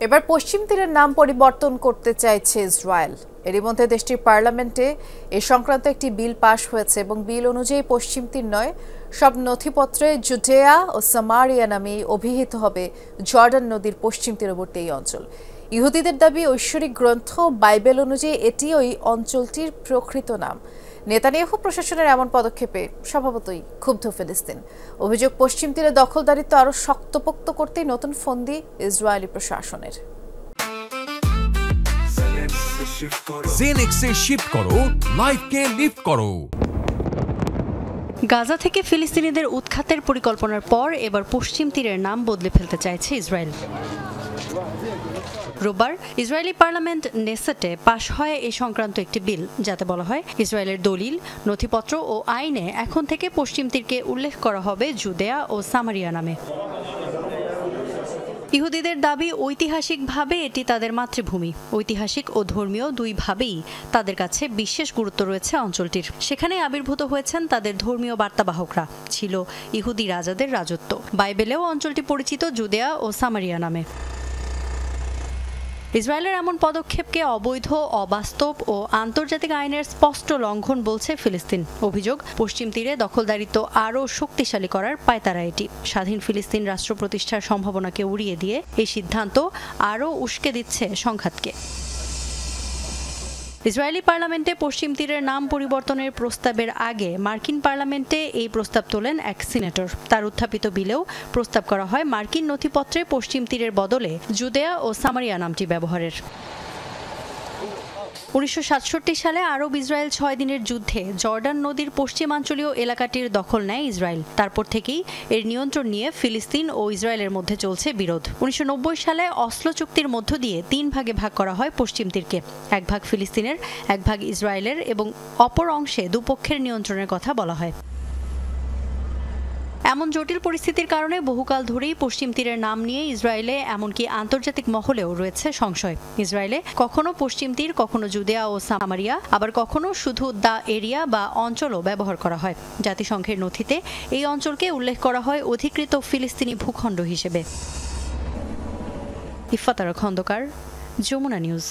এবার পশ্চিম তীরের নাম পরিবর্তন করতে চাইছে ইসরায়েল। এরই মধ্যে দেশটির পার্লামেন্টে এ সংক্রান্ত একটি বিল পাশ হয়েছে এবং বিল অনুযায়ী পশ্চিম তীর নয়, সব নথিপত্রে জুডেয়া ও সামারিয়া নামে অভিহিত হবে জর্ডান নদীর পশ্চিম তীরবর্তী এই অঞ্চল। ইহুদিদের দাবি ঐশ্বরিক গ্রন্থ বাইবেল অনুযায়ী এটি ওই অঞ্চলটির প্রকৃত নাম। নেতানিয়াহু প্রশাসনের এমন পদক্ষেপে স্বভাবতই ক্ষুব্ধ ফিলিস্তিন। অভিযোগ, পশ্চিম তীরে দখলদারিত্ব আরও শক্তপোক্ত করতেই নতুন ফন্দি ইসরায়েলি প্রশাসনের। জেনেক্সে শিফট করো, লাইফকে লিফট করো। গাজা থেকে ফিলিস্তিনিদের উৎখাতের পরিকল্পনার পর এবার পশ্চিম তীরের নাম বদলে ফেলতে চাইছে ইসরায়েল। রোববার ইসরায়েলি পার্লামেন্ট নেসেটে পাশ হয় এ সংক্রান্ত একটি বিল, যাতে বলা হয় ইসরায়েলের দলিল, নথিপত্র ও আইনে এখন থেকে পশ্চিম তীরকে উল্লেখ করা হবে জুদেয়া ও সামারিয়া নামে। ইহুদিদের দাবি, ঐতিহাসিকভাবে এটি তাদের মাতৃভূমি। ঐতিহাসিক ও ধর্মীয় দুইভাবেই তাদের কাছে বিশেষ গুরুত্ব রয়েছে অঞ্চলটির। সেখানে আবির্ভূত হয়েছেন তাদের ধর্মীয় বার্তাবাহকরা, ছিল ইহুদি রাজাদের রাজত্ব। বাইবেলেও অঞ্চলটি পরিচিত জুদেয়া ও সামারিয়া নামে। ইসরায়েলের এমন পদক্ষেপকে অবৈধ, অবাস্তব ও আন্তর্জাতিক আইনের স্পষ্ট লঙ্ঘন বলছে ফিলিস্তিন। অভিযোগ, পশ্চিম তীরে দখলদারিত্ব আরও শক্তিশালী করার পায়তারা এটি। স্বাধীন ফিলিস্তিন রাষ্ট্র প্রতিষ্ঠার সম্ভাবনাকে উড়িয়ে দিয়ে এই সিদ্ধান্ত আরও উস্কে দিচ্ছে সংঘাতকে। ইসরায়েলি পার্লামেন্টে পশ্চিম তীরের নাম পরিবর্তনের প্রস্তাবের আগে মার্কিন পার্লামেন্টে এই প্রস্তাব তোলেন এক সিনেটর। তার উত্থাপিত বিলেও প্রস্তাব করা হয় মার্কিন নথিপত্রে পশ্চিম তীরের বদলে জুদেয়া ও সামারিয়া নামটি ব্যবহারের। 1967 সালে আরব ইসরায়েল 6 দিনের যুদ্ধে জর্ডান নদীর পশ্চিমাঞ্চলীয় এলাকাটির দখল নেয় ইসরায়েল। তারপর থেকেই এর নিয়ন্ত্রণ নিয়ে ফিলিস্তিন ও ইসরায়েলের মধ্যে চলছে বিরোধ। 1990 সালে অসলো চুক্তির মধ্য দিয়ে 3 ভাগে ভাগ করা হয় পশ্চিম তীরকে। এক ভাগ ফিলিস্তিনের, এক ভাগ ইসরায়েলের এবং অপর অংশে দুপক্ষের নিয়ন্ত্রণের কথা বলা হয়। এমন জটিল পরিস্থিতির কারণে বহুকাল ধরেই পশ্চিম তীরের নাম নিয়ে ইসরায়েলে এমনকি আন্তর্জাতিক মহলেও রয়েছে সংশয়। ইসরায়েলে কখনো পশ্চিম তীর, কখনো জুদেয়া ও সামারিয়া, আবার কখনো শুধু দ্য এরিয়া বা অঞ্চলও ব্যবহার করা হয়। জাতিসংঘের নথিতে এই অঞ্চলকে উল্লেখ করা হয় অধিকৃত ফিলিস্তিনি ভূখণ্ড হিসেবে। ইফাত আরা খন্দকার, যমুনা নিউজ।